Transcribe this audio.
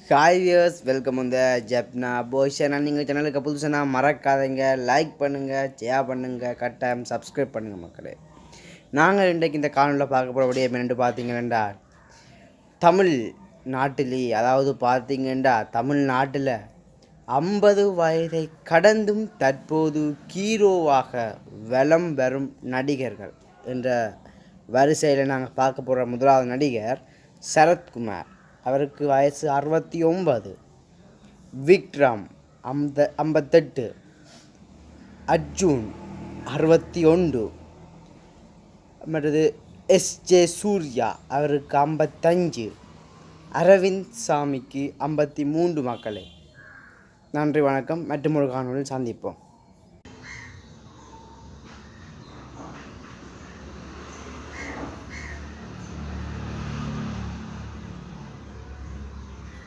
Hi wears, welcome இந்த ஜப்னா போய்ஷனா. நீங்கள் சேனலுக்கு புதுசுனா மறக்காதீங்க, லைக் பண்ணுங்கள், ஷேர் பண்ணுங்கள், கட்டாயம் சப்ஸ்கிரைப் பண்ணுங்கள் மக்களே. நாங்கள் இன்றைக்கு இந்த காணொலியில் பார்க்க போகிற விடயம் என்னென்று பார்த்தீங்கன்னா, தமிழ் நாட்டிலே அதாவது பார்த்தீங்கன்னா தமிழ்நாட்டில் 50 வயதை கடந்தும் தற்போது ஹீரோவாக வலம் வரும் நடிகர்கள் என்ற வரிசையில் நாங்கள் பார்க்க போகிற முதலாவது நடிகர் சரத்குமார். அவருக்கு வயசு 69. விக்ரம் 58. அர்ஜுன் 61. மற்றது எஸ்ஜே சூர்யா அவருக்கு 55. அரவிந்த் சாமிக்கு 53 மக்களே. நன்றி, வணக்கம். மற்றொரு காணொலியில் சந்திப்போம்.